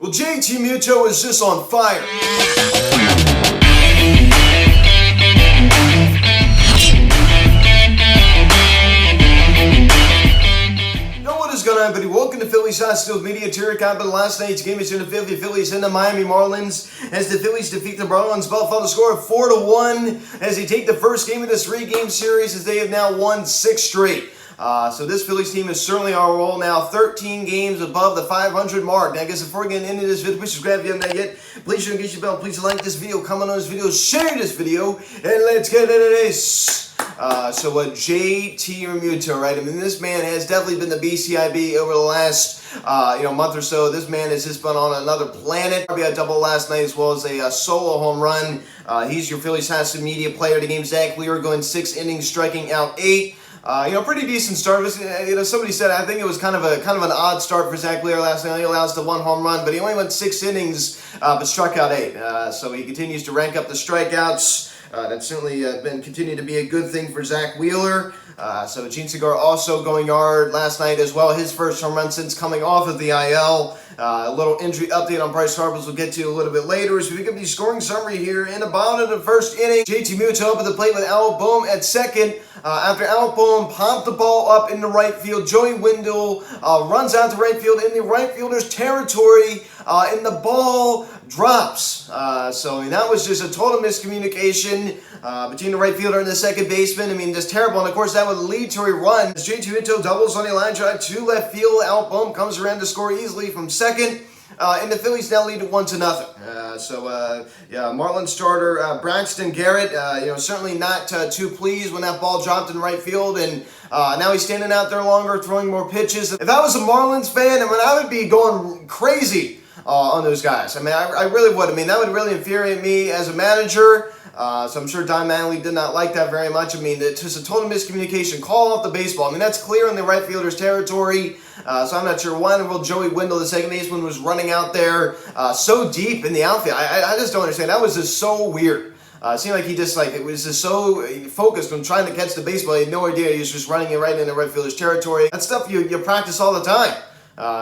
Well, Realmuto is just on fire. Everybody, welcome to Phillies Hot Steel Media. Terry Coppin. Last night's game is in the Phillies and the Miami Marlins as the Phillies defeat the Marlins. Buffalo score of 4-1 as they take the first game of this three-game series as they have now won 6 straight. So this Phillies team is certainly on a roll now, 13 games above the 500 mark. Now, I guess before we get into this video, please subscribe if you haven't done yet. Please share and get your bell. Please like this video, comment on this video, share this video, and let's get into this. JT Realmuto, right? I mean, this man has definitely been the BCIB over the last month or so. This man has just been on another planet. RBI double last night as well as a solo home run. He's your Phillies Hot Steel Media player of the game. Zach Wheeler going 6 innings, striking out 8. Pretty decent start. Somebody said I think it was kind of an odd start for Zach Wheeler last night. He allows the 1 home run, but he only went 6 innings, but struck out 8. So he continues to rank up the strikeouts. That's certainly been continuing to be a good thing for Zach Wheeler. So Gene Segura also going yard last night as well. His first home run since coming off of the IL. A little injury update on Bryce Harper we'll get to a little bit later. As we pick up the scoring summary here in the bottom of the first inning, JT Realmuto up at the plate with Al Bohm at second. After Al Bohm popped the ball up in the right field, Joey Wendell runs out to right field in the right fielder's territory, and the ball drops. That was just a total miscommunication between the right fielder and the second baseman. I mean, just terrible. And of course, that would lead to a run. As JT Realmuto doubles on a line drive to left field, Al Bohm comes around to score easily from second. And the Phillies now lead 1-0. Marlins starter Braxton Garrett, certainly not too pleased when that ball dropped in right field, and now he's standing out there longer, throwing more pitches. If I was a Marlins fan, I would be going crazy on those guys. I really would. That would really infuriate me as a manager. So I'm sure Don Mattingly did not like that very much. It's just a total miscommunication. Call off the baseball. That's clear in the right fielder's territory. So I'm not sure why in the world Joey Wendell, the second baseman, was running out there so deep in the outfield. I just don't understand. That was just so weird. It seemed like it was just so focused on trying to catch the baseball. He had no idea he was just running it right in the right fielder's territory. That's stuff you practice all the time.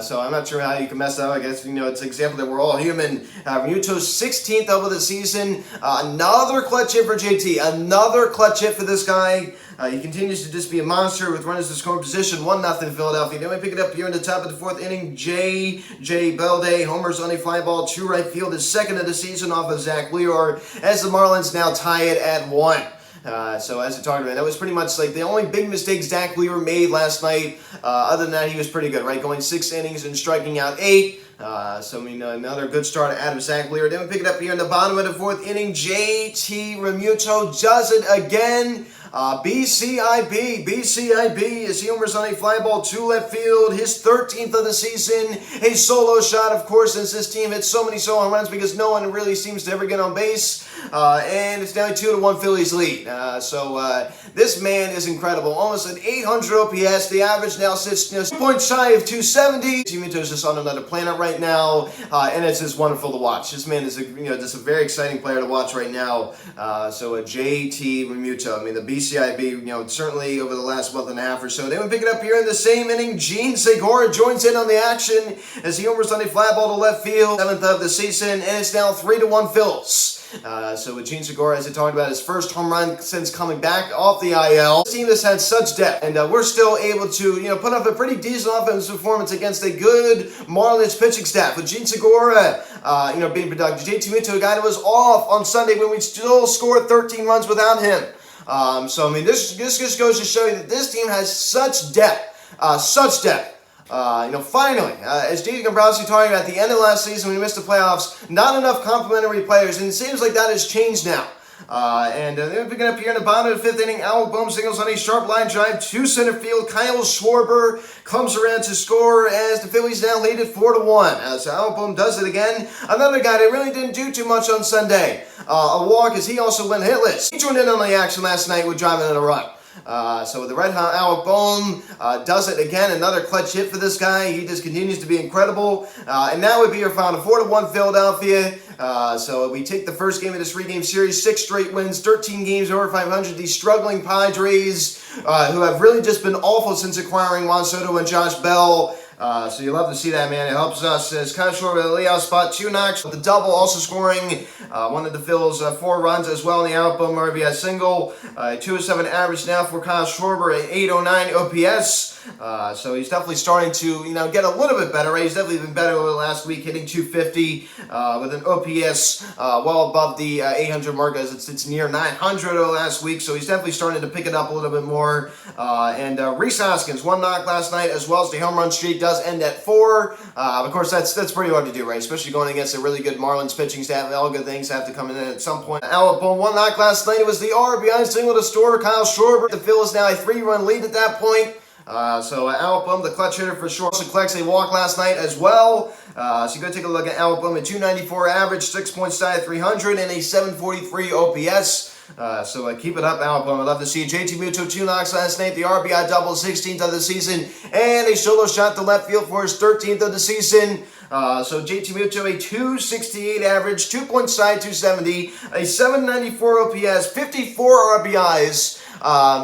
So I'm not sure how you can mess that up. I guess, it's an example that we're all human. Realmuto's 16th of the season. Another clutch hit for JT. Another clutch hit for this guy. He continues to just be a monster with runners in scoring position. 1-0 Philadelphia. Then we pick it up here in the top of the 4th inning. J. Belde homers on a fly ball to right field. His second of the season off of Zach Wheeler as the Marlins now tie it at 1. So as I talked about, that was pretty much like the only big mistake Zach Wheeler made last night. Other than that, he was pretty good, right? Going 6 innings and striking out 8. Another good start out of Zach Wheeler. Then we pick it up here in the bottom of the 4th inning. JT Realmuto does it again. BCIB as he homers on a fly ball to left field, his 13th of the season, a solo shot, of course, since this team hits so many solo runs because no one really seems to ever get on base, and it's now a 2-1 Phillies lead. This man is incredible, almost an 800 OPS, the average now sits just a point shy of 270. Realmuto's just on another planet right now, and it's just wonderful to watch. This man is just a very exciting player to watch right now. JT Realmuto, the BCIB, certainly over the last month and a half or so. Then we pick it up here in the same inning. Gene Segura joins in on the action as he homers on a fly ball to left field. 7th of the season, and it's now 3-1 Phillies. With Gene Segura, as I talked about, his first home run since coming back off the IL. This team has had such depth, and we're still able to, put up a pretty decent offensive performance against a good Marlins pitching staff. With Gene Segura, being productive. JT Realmuto, a guy that was off on Sunday when we still scored 13 runs without him. This just goes to show you that this team has such depth, finally, as J.D. Dombrowski talking about at the end of last season when we missed the playoffs, not enough complementary players, and it seems like that has changed now. Then we're picking up here in the bottom of the 5th inning. Al Bohm singles on a sharp line drive to center field. Kyle Schwarber comes around to score as the Phillies now lead it 4-1. So Al Bohm does it again. Another guy that really didn't do too much on Sunday. A walk as he also went hitless. He joined in on the action last night with driving in a run. The red hot Al Bohm does it again. Another clutch hit for this guy. He just continues to be incredible. And that would be your final 4-1 Philadelphia. We take the first game of this 3-game series, 6 straight wins, 13 games over 500. These struggling Padres, who have really just been awful since acquiring Juan Soto and Josh Bell. So you love to see that, man. It helps us. It's kind of short with a layout spot. 2 knocks with the double, also scoring one of the Phillies 4 runs as well in the outbound RBI single. 207 average now for Kyle Schwarber at 809 OPS. So he's definitely starting to, get a little bit better, right? He's definitely been better over the last week, hitting 250 with an OPS well above the 800 mark, as it's near 900 over the last week. So he's definitely starting to pick it up a little bit more. And Rhys Hoskins, 1 knock last night, as well as the home run streak does end at 4. Of course, that's pretty hard to do, right? Especially going against a really good Marlins pitching staff. All good things have to come in at some point. Alapone, 1 knock last night. It was the RBI single to store Kyle Schwarber. The Phillies now a 3-run lead at that point. So Alapone, the clutch hitter for sure, also collects a walk last night as well. So you go take a look at Alapone, a 294 average, 6 points shy at 300, and a 743 OPS. So keep it up, Alapone. I'd love to see Realmuto 2 knocks last night, the RBI double, 16th of the season, and a solo shot to left field for his 13th of the season. So Realmuto, a 268 average, 2 points shy, 270, a 794 OPS, 54 RBIs.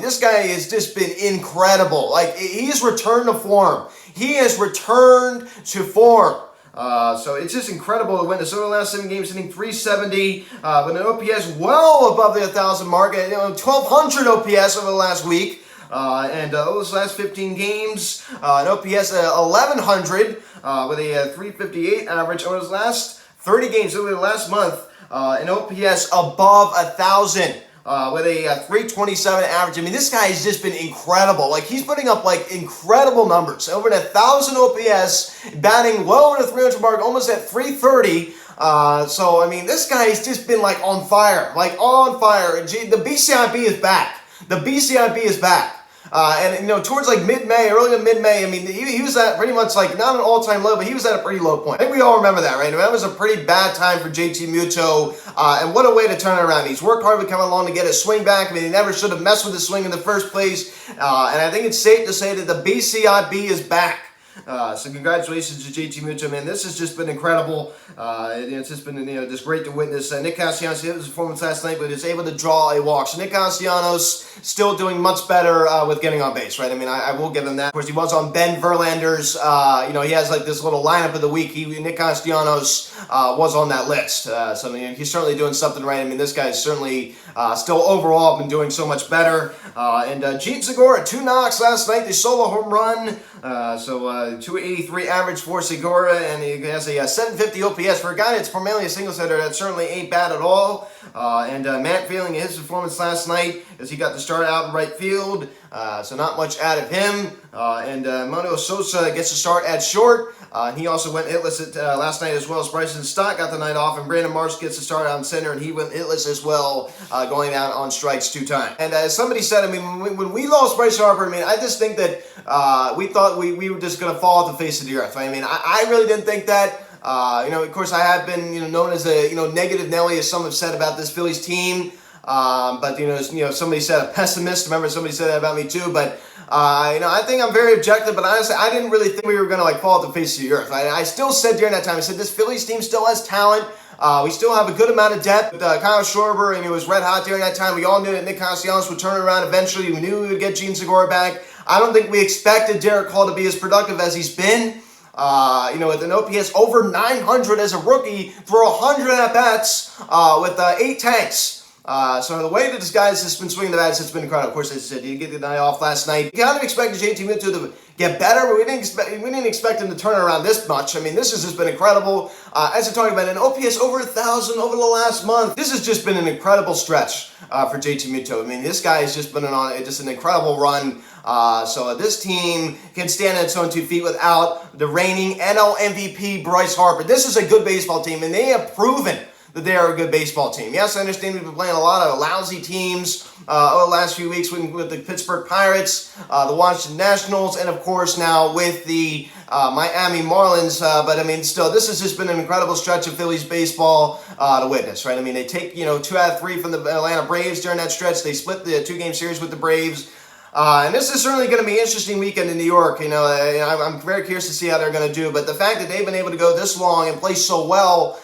This guy has just been incredible. Like, he's returned to form. He has returned to form. So it's just incredible to witness. Over the last 7 games, hitting 370 with an OPS well above the 1,000 mark. 1,200 OPS over the last week. And over the last 15 games, an OPS 1,100 with a 358 average. Over his last 30 games, over the last month, an OPS above 1,000. With a 327 average. I mean, this guy has just been incredible. Like, he's putting up, incredible numbers. Over 1,000 OPS, batting well over the 300 mark, almost at 330. So, I mean, this guy has just been, on fire. On fire. The BCIB is back. The BCIB is back. And towards mid-May, early to mid-May, I mean, he was at pretty much not an all-time low, but he was at a pretty low point. I think we all remember that, right? That was a pretty bad time for Realmuto, and what a way to turn it around. He's worked hard to come along to get his swing back. I mean, he never should have messed with his swing in the first place, and I think it's safe to say that the BCIB is back. So congratulations to Realmuto, man. This has just been incredible. It's just been just great to witness. Nick Castellanos hit his performance last night, but is able to draw a walk. So Nick Castellanos still doing much better with getting on base, right? I mean, I will give him that. Of course, he was on Ben Verlander's. He has this little lineup of the week. Nick Castellanos was on that list. So he's certainly doing something right. I mean, this guy's certainly still overall been doing so much better. And Jeet Segura, 2 knocks last night. The solo home run. 283 average for Segura, and he has a 750 OPS for a guy that's primarily a single hitter. That certainly ain't bad at all. And Matt Feeling, his performance last night as he got to start out in right field, so not much out of him. And Manuel Sosa gets to start at short. He also went hitless last night as well as Bryson Stott got the night off, and Brandon Marsh gets to start out in center, and he went hitless as well, going out on strikes 2 times. And as somebody said, I mean, when we lost Bryce Harper, I mean, I just think that we thought we were just going to fall off the face of the earth. I mean, I really didn't think that. Of course, I have been, known as a, negative Nelly, as some have said about this Phillies team. But somebody said a pessimist. Remember, somebody said that about me too. But I think I'm very objective. But honestly, I didn't really think we were going to fall off the face of the earth. I still said during that time, I said this Phillies team still has talent. We still have a good amount of depth. Kyle Schwarber, and it was red hot during that time. We all knew that Nick Castellanos would turn it around eventually. We knew we would get Jean Segura back. I don't think we expected Derek Hall to be as productive as he's been. With an OPS over 900 as a rookie, through 100 at-bats with 8 tanks. So the way that this guy has just been swinging the bats, it's been incredible. Of course, as I said, he did get the night off last night. We kind of expected Realmuto to get better, but we didn't expect him to turn it around this much. I mean, this has just been incredible. As I'm talking about, an OPS over 1,000 over the last month. This has just been an incredible stretch for Realmuto. I mean, this guy has just been on just an incredible run. So this team can stand on its own 2 feet without the reigning NL MVP Bryce Harper. This is a good baseball team, and they have proven that they are a good baseball team. Yes, I understand we've been playing a lot of lousy teams over the last few weeks with the Pittsburgh Pirates, the Washington Nationals, and of course now with the Miami Marlins. But I mean, still, this has just been an incredible stretch of Phillies baseball to witness, right? I mean, they take 2 out of 3 from the Atlanta Braves during that stretch. They split the 2-game series with the Braves. And this is certainly going to be an interesting weekend in New York. I'm very curious to see how they're going to do. But the fact that they've been able to go this long and play so well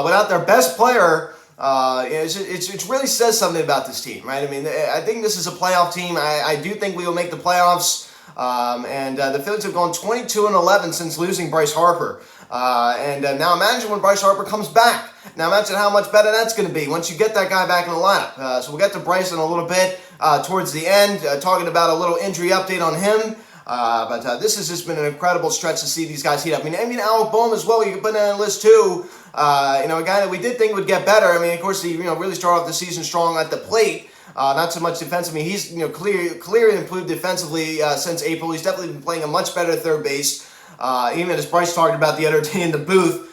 without their best player, it really says something about this team, right? I mean, I think this is a playoff team. I do think we will make the playoffs. The Phillies have gone 22-11 since losing Bryce Harper. Now imagine when Bryce Harper comes back. Now imagine how much better that's going to be once you get that guy back in the lineup. So we'll get to Bryce in a little bit towards the end, talking about a little injury update on him. This has just been an incredible stretch to see these guys heat up. I mean, Alec Boehm as well, you can put that on the list too. A guy that we did think would get better. I mean, of course, he really started off the season strong at the plate. Not so much defensive. I mean, he's clearly improved defensively since April. He's definitely been playing a much better third base. Even as Bryce talked about the other day in the booth.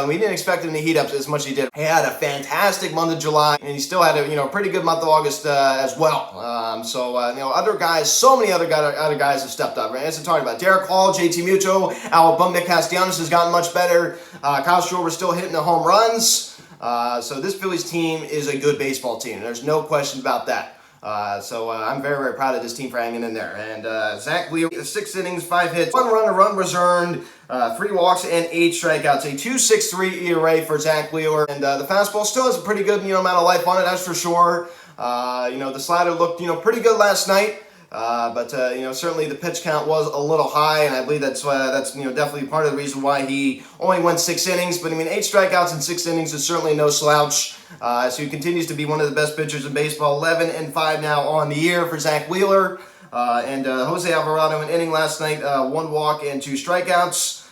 We didn't expect him to heat up as much as he did. He had a fantastic month of July, and he still had a pretty good month of August as well. Other guys, so many other guys have stepped up. Right? As I talked about, Derek Hall, JT Muto, Albumna Castellanos has gotten much better. Kyle Schwarber still hitting the home runs. So this Phillies team is a good baseball team. There's no question about that. I'm very, very proud of this team for hanging in there. And Zach Wheeler, 6 innings, 5 hits, 1 run, a run was earned, 3 walks, and 8 strikeouts. A 2.63 ERA for Zach Wheeler. And the fastball still has a pretty good amount of life on it, that's for sure. The slider looked pretty good last night. Certainly the pitch count was a little high, and I believe that's definitely part of the reason why he only went 6 innings. But 8 strikeouts in 6 innings is certainly no slouch. So he continues to be one of the best pitchers in baseball. 11-5 now on the year for Zach Wheeler. Jose Alvarado, an inning last night, 1 walk and 2 strikeouts.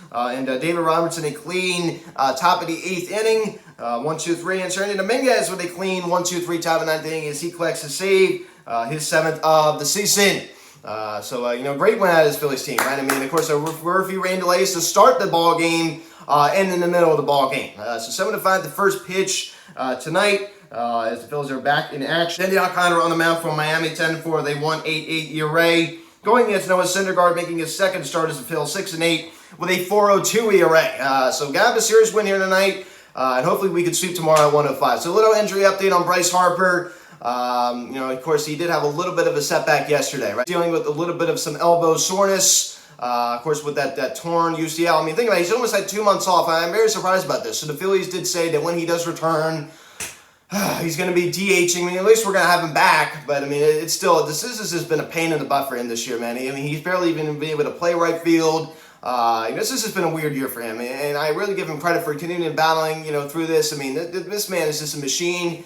David Robertson, a clean top of the 8th inning, 1-2-3. And Sergio Dominguez with a clean 1-2-3 top of the 9th inning as he collects a save. His 7th of the season. Great win out of this Phillies team, right? Of course, there were a few rain delays to start the ball game and in the middle of the ball game. 7-5, the first pitch tonight as the Phillies are back in action. Sandy Alcantara on the mound for Miami, 10-4. They won 8-8 ERA. Going against Noah Syndergaard, making his second start as a Phil, 6-8 with a 4.02 ERA. Got a serious win here tonight, and hopefully we can sweep tomorrow at 105. So a little injury update on Bryce Harper. Of course, he did have a little bit of a setback yesterday, right? Dealing with a little bit of some elbow soreness, of course, with that torn UCL. Think about it, he's almost had 2 months off. I'm very surprised about this. So the Phillies did say that when he does return, he's going to be DHing. At least we're going to have him back. But, it's still, this has just been a pain in the butt for him this year, man. He's barely even been able to play right field. This has just been a weird year for him. And I really give him credit for continuing battling, through this. This man is just a machine.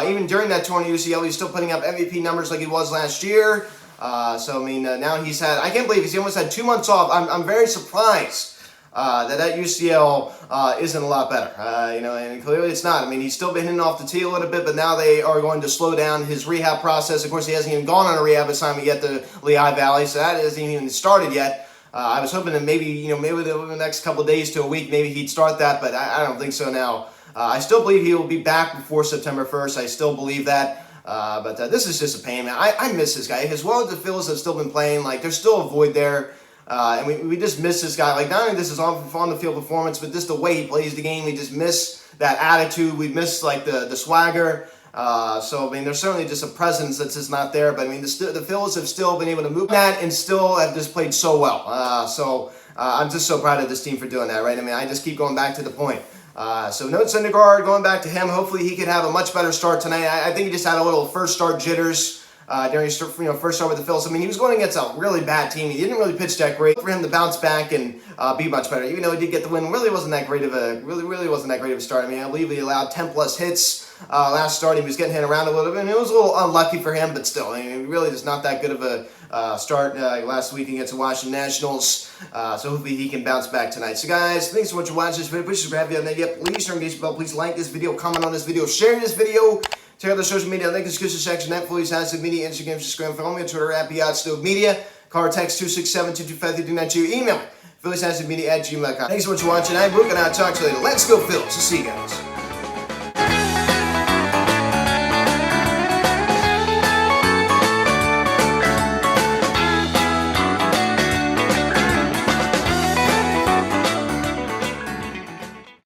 Even during that torn UCL, he's still putting up MVP numbers like he was last year. Now he's had, I can't believe he almost had 2 months off. I'm very surprised that UCL isn't a lot better. And clearly it's not. He's still been hitting off the tee a little bit, but now they are going to slow down his rehab process. Of course, he hasn't even gone on a rehab assignment yet to Lehigh Valley, so that hasn't even started yet. I was hoping that maybe the next couple of days to a week, maybe he'd start that, but I don't think so now. I still believe he will be back before September 1st. I still believe that. This is just a pain, man. I miss this guy. As well as the Phillies have still been playing, there's still a void there. And we just miss this guy. Not only this is on the field performance, but just the way he plays the game. We just miss that attitude. We miss, the swagger. There's certainly just a presence that's just not there. But, the Phillies have still been able to move that and still have just played so well. I'm just so proud of this team for doing that, right? I just keep going back to the point. Noah Syndergaard, going back to him, hopefully he can have a much better start tonight. I think he just had a little first start jitters during his first start with the Phillies. He was going against a really bad team. He didn't really pitch that great. For him to bounce back and be much better, even though he did get the win, really wasn't that great of a start. I believe he allowed 10 plus hits last start. He was getting hit around a little bit, and it was a little unlucky for him, but still, really just not that good of a start last week against the Washington Nationals. So hopefully he can bounce back tonight. So guys, thanks so much for watching this video. Please subscribe if you haven't yet. Please turn on the bell. Please like this video, comment on this video, share this video. Check out the social media link in the description section. That Phillies Hashtag Media, Instagram, Instagram, follow me on Twitter at @BeyondStillMedia. Call or text 267-225-3292. Email me, PhilliesHashtagMedia@gmail.com. Thanks so much for watching. I'm Brooke, and I'll talk to you later. Let's go, Phillies. See you guys.